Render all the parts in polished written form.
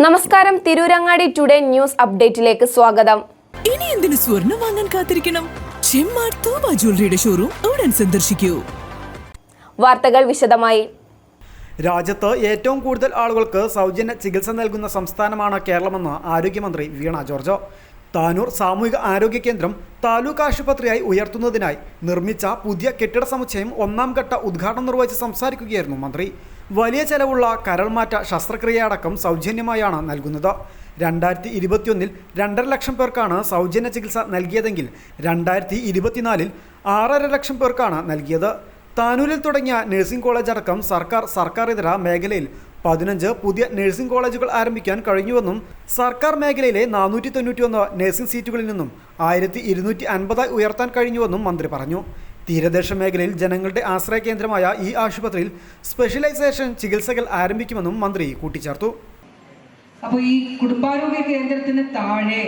നമസ്കാരം, Tirurangadi today news അപ്ഡേറ്റിലേക്ക് സ്വാഗതം. ഇനി എന്തിനു സ്വർണം വാങ്ങാൻ കാത്തിരിക്കണം? ചെമ്മാട് തോമ ജ്വല്ലറിയുടെ ഷോറൂം ഉടൻ സന്ദർശിക്കൂ. വാർത്തകൾ വിശദമായി. രാജ്യത്ത് ഏറ്റവും കൂടുതൽ ആളുകൾക്ക് സൗജന്യ ചികിത്സ നൽകുന്ന സംസ്ഥാനമാണ് കേരളമെന്ന് ആരോഗ്യമന്ത്രി വീണ ജോർജ്. താനൂർ സാമൂഹിക ആരോഗ്യ കേന്ദ്രം താലൂക്ക് ആശുപത്രിയായി ഉയർത്തുന്നതിനായി നിർമ്മിച്ച പുതിയ കെട്ടിട സമുച്ചയം ഒന്നാം ഘട്ട ഉദ്ഘാടനം നിർവഹിച്ച് സംസാരിക്കുകയായിരുന്നു മന്ത്രി. വലിയ ചെലവുള്ള കരൾമാറ്റ ശസ്ത്രക്രിയയടക്കം സൗജന്യമായാണ് നൽകുന്നത്. 2021 2.5 ലക്ഷം പേർക്കാണ് സൗജന്യ ചികിത്സ നൽകിയതെങ്കിൽ 2024 6.5 ലക്ഷം പേർക്കാണ് നൽകിയത്. താനൂരിൽ തുടങ്ങിയ നഴ്സിംഗ് കോളേജ് അടക്കം സർക്കാരിതര മേഖലയിൽ 15 പുതിയ നഴ്സിംഗ് കോളേജുകൾ ആരംഭിക്കാൻ കഴിഞ്ഞുവെന്നും സർക്കാർ മേഖലയിലെ 491 നഴ്സിംഗ് സീറ്റുകളിൽ നിന്നും 1250 ഉയർത്താൻ കഴിഞ്ഞുവെന്നും മന്ത്രി പറഞ്ഞു. തീരദേശ മേഖലയിൽ ജനങ്ങളുടെ ആശ്രയ കേന്ദ്രമായ ഈ ആശുപത്രിയിൽ സ്പെഷ്യലൈസേഷൻ ചികിത്സകൾ ആരംഭിക്കുമെന്നും മന്ത്രി കൂട്ടിച്ചേർത്തു. അപ്പോൾ ഈ കുടുംബാരോഗ്യ കേന്ദ്രത്തിന് താഴെ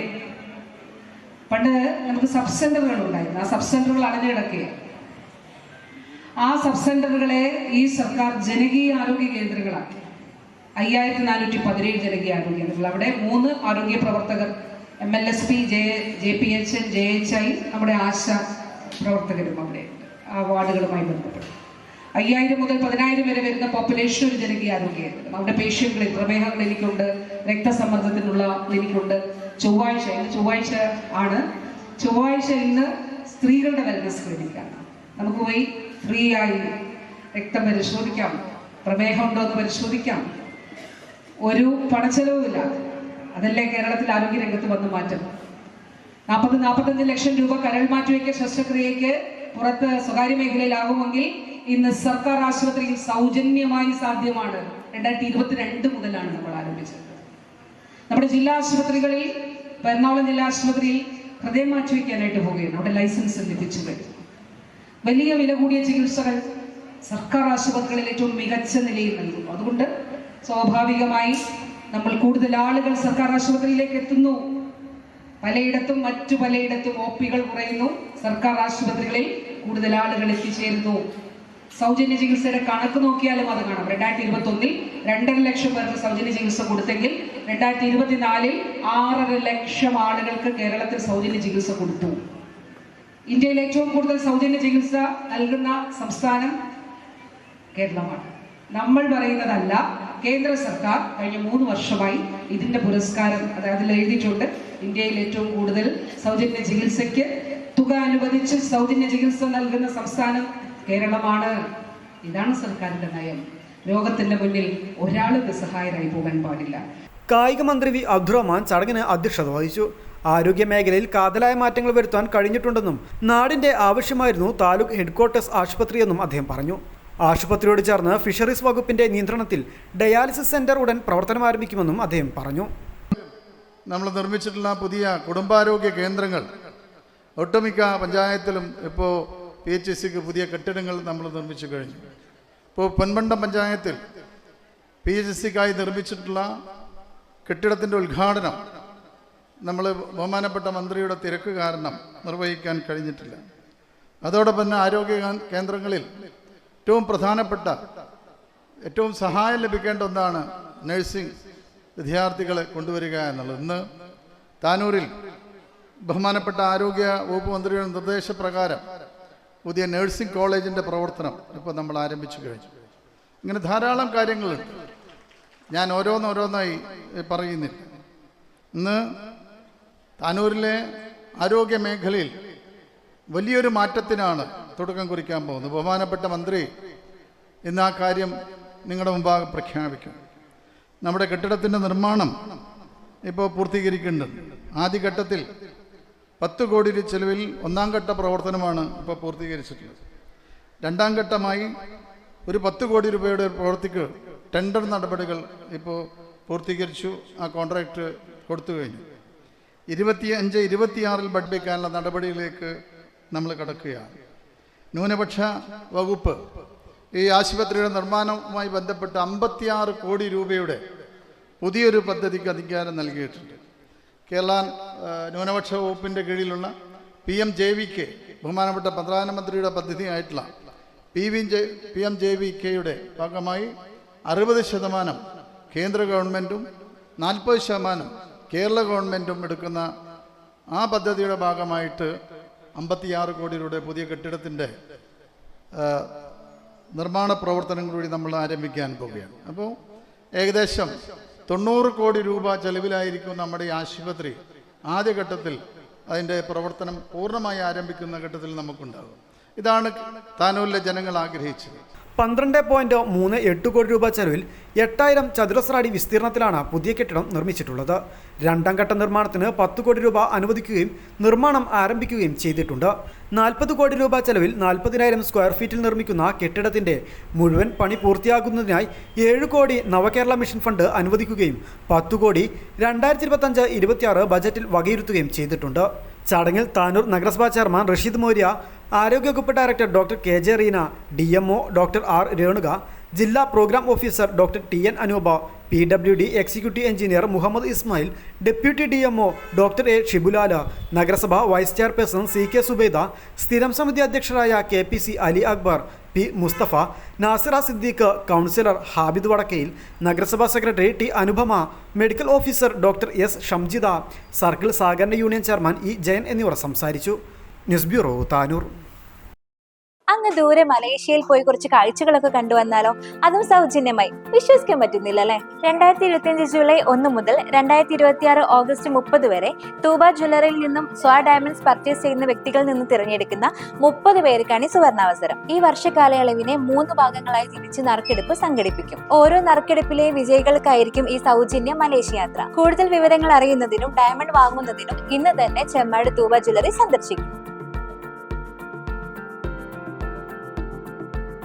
പണ്ട് നമുക്ക് സബ് സെന്ററുകൾ ഉണ്ടായിരുന്നു. ആ സബ് സെന്ററുകൾ അടഞ്ഞുകിടക്കുകയാണ്. ആ സബ് സെന്ററുകളെ ഈ സർക്കാർ ജനകീയ ആരോഗ്യ കേന്ദ്രങ്ങളാക്കി. 5417 ജനകീയ ആരോഗ്യ കേന്ദ്രങ്ങൾ. അവിടെ 3 ആരോഗ്യ പ്രവർത്തകർ, MLSP, JPH, JHI, നമ്മുടെ ആശ പ്രവർത്തകരും അവിടെ ആ വാർഡുകളുമായി ബന്ധപ്പെട്ടു. 5000 മുതൽ 10000 വരെ വരുന്ന പോപ്പുലേഷൻ ഒരു ജനകീയ ആരോഗ്യ കേന്ദ്രം. അവിടെ പേഷ്യന്റുകൾ പ്രമേഹ ക്ലിനിക്കുണ്ട്, രക്തസമ്മർദ്ദത്തിനുള്ള ക്ലിനിക്കുണ്ട്. ചൊവ്വാഴ്ച ഇന്ന് സ്ത്രീകളുടെ വെൽനസ് ക്ലിനിക്കാണ്. നമുക്ക് പോയി ഫ്രീ ആയി രക്തം പരിശോധിക്കാം, പ്രമേഹം ഉണ്ടോ എന്ന് പരിശോധിക്കാം, ഒരു പണച്ചെലവുമില്ല. അതല്ലേ കേരളത്തിൽ ആരോഗ്യ രംഗത്ത് വന്ന് മാറ്റം. 40-45 ലക്ഷം രൂപ കരൾ മാറ്റിവെക്കൽ ശസ്ത്രക്രിയയ്ക്ക് പുറത്ത് സ്വകാര്യ മേഖലയിലാകുമെങ്കിൽ ഇന്ന് സർക്കാർ ആശുപത്രിയിൽ സൗജന്യമായി സാധ്യമാണ്. 2022 മുതലാണ് നമ്മൾ ആരംഭിച്ചത്. നമ്മുടെ ജില്ലാ ആശുപത്രികളിൽ, എറണാകുളം ജില്ലാ ആശുപത്രിയിൽ ഹൃദയം മാറ്റിവെക്കാനായിട്ട് പോവുകയാണ്. അവിടെ ലൈസൻസ് ലഭിച്ചു കഴിഞ്ഞു. വലിയ വില കൂടിയ ചികിത്സകൾ സർക്കാർ ആശുപത്രികളിൽ ഏറ്റവും മികച്ച നിലയിൽ നൽകുന്നു. അതുകൊണ്ട് സ്വാഭാവികമായി നമ്മൾ കൂടുതൽ ആളുകൾ സർക്കാർ ആശുപത്രിയിലേക്ക് എത്തുന്നു. മറ്റു പലയിടത്തും OP-കൾ കുറയുന്നു. സർക്കാർ ആശുപത്രികളിൽ കൂടുതൽ ആളുകൾ എത്തിച്ചേരുന്നു. സൗജന്യ ചികിത്സയുടെ കണക്ക് നോക്കിയാലും അത് കാണാം. 2021 2.5 ലക്ഷം പേർക്ക് സൗജന്യ ചികിത്സ കൊടുത്തെങ്കിൽ 2024 6.5 ലക്ഷം ആളുകൾക്ക് കേരളത്തിൽ സൗജന്യ ചികിത്സ കൊടുത്തു. ഇന്ത്യയിൽ ഏറ്റവും കൂടുതൽ സൗജന്യ ചികിത്സ നൽകുന്ന സംസ്ഥാനം കേരളമാണ്. നമ്മൾ പറയുന്നതല്ല, കേന്ദ്ര സർക്കാർ കഴിഞ്ഞ 3 വർഷമായി ഇതിന്റെ പുരസ്കാരം അതിൽ എഴുതിയിട്ടുണ്ട്. ഇന്ത്യയിൽ ഏറ്റവും കൂടുതൽ സൗജന്യ ചികിത്സയ്ക്ക് തുക അനുവദിച്ച് സൗജന്യ ചികിത്സ നൽകുന്ന സംസ്ഥാനം കേരളമാണ്. ഇതാണ് സർക്കാരിന്റെ നയം. രോഗത്തിന്റെ മുന്നിൽ ഒരാളും നിസ്സഹായരായി പോകാൻ പാടില്ല. കായിക മന്ത്രി വി അബ്ദുറഹ്മാൻ ചടങ്ങിന് അധ്യക്ഷത വഹിച്ചു. ആരോഗ്യ മേഖലയിൽ കാതലായ മാറ്റങ്ങൾ വരുത്താൻ കഴിഞ്ഞിട്ടുണ്ടെന്നും നാടിന്റെ ആവശ്യമായിരുന്നു താലൂക്ക് ഹെഡ്ക്വാർട്ടേഴ്സ് ആശുപത്രിയെന്നും അദ്ദേഹം പറഞ്ഞു. ആശുപത്രിയോട് ചേർന്ന് ഫിഷറീസ് വകുപ്പിന്റെ നിയന്ത്രണത്തിൽ ഡയാലിസിസ് സെന്റർ ഉടൻ പ്രവർത്തനം ആരംഭിക്കുമെന്നും അദ്ദേഹം പറഞ്ഞു. നമ്മൾ നിർമ്മിച്ചിട്ടുള്ള പുതിയ കുടുംബാരോഗ്യ കേന്ദ്രങ്ങൾ ഒട്ടുമിക്ക പഞ്ചായത്തിലും ഇപ്പോൾ PHCക്ക് പുതിയ കെട്ടിടങ്ങൾ നമ്മൾ നിർമ്മിച്ചു കഴിഞ്ഞു. ഇപ്പോൾ പൊൻപണ്ടം പഞ്ചായത്തിൽ PHCക്കായി നിർമ്മിച്ചിട്ടുള്ള കെട്ടിടത്തിൻ്റെ ഉദ്ഘാടനം നമ്മൾ ബഹുമാനപ്പെട്ട മന്ത്രിയുടെ തിരക്ക് കാരണം നിർവഹിക്കാൻ കഴിഞ്ഞിട്ടില്ല. അതോടൊപ്പം തന്നെ ആരോഗ്യ കേന്ദ്രങ്ങളിൽ ഏറ്റവും പ്രധാനപ്പെട്ട, ഏറ്റവും സഹായം ലഭിക്കേണ്ട ഒന്നാണ് നഴ്സിംഗ് വിദ്യാർത്ഥികളെ കൊണ്ടുവരിക എന്നുള്ളത്. ഇന്ന് താനൂരിൽ ബഹുമാനപ്പെട്ട ആരോഗ്യ വകുപ്പ് മന്ത്രിയുടെ നിർദ്ദേശപ്രകാരം പുതിയ നഴ്സിംഗ് കോളേജിൻ്റെ പ്രവർത്തനം ഇപ്പോൾ നമ്മൾ ആരംഭിച്ചു കഴിഞ്ഞു. ഇങ്ങനെ ധാരാളം കാര്യങ്ങളുണ്ട്. ഞാൻ ഓരോന്നോരോന്നായി പറയുന്നില്ല. ഇന്ന് താനൂരിലെ ആരോഗ്യ മേഖലയിൽ വലിയൊരു മാറ്റത്തിനാണ് തുടക്കം കുറിക്കാൻ പോകുന്നത്. ബഹുമാനപ്പെട്ട മന്ത്രി ഇന്ന് ആ കാര്യം നിങ്ങളുടെ മുമ്പാകെ പ്രഖ്യാപിക്കും. നമ്മുടെ കെട്ടിടത്തിൻ്റെ നിർമ്മാണം ഇപ്പോൾ പൂർത്തീകരിക്കുന്നുണ്ട്. ആദ്യഘട്ടത്തിൽ 10 കോടി ചെലവിൽ 1-ാം ഘട്ട പ്രവർത്തനമാണ് ഇപ്പോൾ പൂർത്തീകരിച്ചിട്ടുള്ളത്. 2-ാം ഘട്ടമായി ഒരു 10 കോടി രൂപയുടെ പ്രവൃത്തിക്ക് ടെൻഡർ നടപടികൾ ഇപ്പോൾ പൂർത്തീകരിച്ചു. ആ കോൺട്രാക്റ്റ് കൊടുത്തു കഴിഞ്ഞു. 25-26 ബഡ് വയ്ക്കാനുള്ള നടപടികളിലേക്ക് നമ്മൾ കടക്കുകയാണ്. ന്യൂനപക്ഷ വകുപ്പ് ഈ ആശുപത്രിയുടെ നിർമ്മാണവുമായി ബന്ധപ്പെട്ട് 56 കോടി രൂപയുടെ പുതിയൊരു പദ്ധതിക്ക് അധികാരം നൽകിയിട്ടുണ്ട്. കേരള ന്യൂനപക്ഷ വകുപ്പിൻ്റെ കീഴിലുള്ള PMJVK, ബഹുമാനപ്പെട്ട പ്രധാനമന്ത്രിയുടെ പദ്ധതിയായിട്ടുള്ള PMJVKയുടെ ഭാഗമായി 60% കേന്ദ്ര ഗവൺമെൻറ്റും 40% കേരള ഗവൺമെൻറ്റും എടുക്കുന്ന ആ പദ്ധതിയുടെ ഭാഗമായിട്ട് 56 കോടി രൂപയുടെ പുതിയ കെട്ടിടത്തിൻ്റെ നിർമ്മാണ പ്രവർത്തനങ്ങൾ കൂടി നമ്മൾ ആരംഭിക്കാൻ പോവുകയാണ്. അപ്പോൾ ഏകദേശം 90 കോടി രൂപ ചെലവിലായിരിക്കും നമ്മുടെ ഈ ആശുപത്രി ആദ്യഘട്ടത്തിൽ അതിൻ്റെ പ്രവർത്തനം പൂർണ്ണമായി ആരംഭിക്കുന്ന ഘട്ടത്തിൽ നമുക്കുണ്ടാകും. ഇതാണ് താനൂരിലെ ജനങ്ങൾ ആഗ്രഹിച്ചത്. 12.38 കോടി രൂപ ചെലവിൽ 8000 ചതുരശ്ര അടി വിസ്തീർണത്തിലാണ് പുതിയ കെട്ടിടം നിർമ്മിച്ചിട്ടുള്ളത്. രണ്ടാം ഘട്ട നിർമ്മാണത്തിന് 10 കോടി രൂപ അനുവദിക്കുകയും നിർമ്മാണം ആരംഭിക്കുകയും ചെയ്തിട്ടുണ്ട്. 40 കോടി രൂപ ചെലവിൽ 40,000 സ്ക്വയർ ഫീറ്റിൽ നിർമ്മിക്കുന്ന കെട്ടിടത്തിൻ്റെ മുഴുവൻ പണി പൂർത്തിയാക്കുന്നതിനായി 7 കോടി നവകേരള മിഷൻ ഫണ്ട് അനുവദിക്കുകയും 10 കോടി 2025-26 ബജറ്റിൽ വകയിരുത്തുകയും ചെയ്തിട്ടുണ്ട്. ചടങ്ങിൽ താനൂർ നഗരസഭാ ചെയർമാൻ റഷീദ് മൗര്യ, ആരോഗ്യവകുപ്പ് director doctor KJ Reena, DMO doctor R Renuka, ജില്ലാ programme officer doctor TN Anupa, PWD executive engineer Muhammad Ismail, deputy DMO doctor A Shibulal, നഗരസഭ വൈസ് ചെയർപേഴ്സൺ CK സുബൈദ, സ്ഥിരം സമിതി അധ്യക്ഷരായ KPC Ali Akbar, P Mustafa, Nasira Siddique, councillor Habid Vadakkayil, നഗരസഭാ secretary T Anupama, medical officer doctor S Shamjida, circle സഹകരണ union chairman E Jayan എന്നിവർ സംസാരിച്ചു. News bureau, Tanur. അങ്ങ് ദൂരെ മലേഷ്യയിൽ പോയി കുറച്ച് കാഴ്ചകളൊക്കെ കണ്ടുവന്നാലോ? അതും സൗജന്യമായി. വിശ്വസിക്കാൻ പറ്റുന്നില്ല അല്ലേ? 2025 ജൂലൈ 1 മുതൽ 2026 ഓഗസ്റ്റ് 30 വരെ തൂബ ജ്വല്ലറിയിൽ നിന്നും സ്വാ ഡയമണ്ട്സ് പർച്ചേസ് ചെയ്യുന്ന വ്യക്തികളിൽ നിന്ന് തിരഞ്ഞെടുക്കുന്ന 30 പേർക്കാണ് ഈ സുവർണാവസരം. ഈ വർഷകാലയളവിനെ 3 ഭാഗങ്ങളായി തിരിച്ച് നറുക്കെടുപ്പ് സംഘടിപ്പിക്കും. ഓരോ നറുക്കെടുപ്പിലെ വിജയികൾക്കായിരിക്കും ഈ സൗജന്യ മലേഷ്യ യാത്ര. കൂടുതൽ വിവരങ്ങൾ അറിയുന്നതിനും ഡയമണ്ട് വാങ്ങുന്നതിനും ഇന്ന് തന്നെ ചെമ്മാട് തൂബ ജ്വല്ലറി സന്ദർശിക്കും.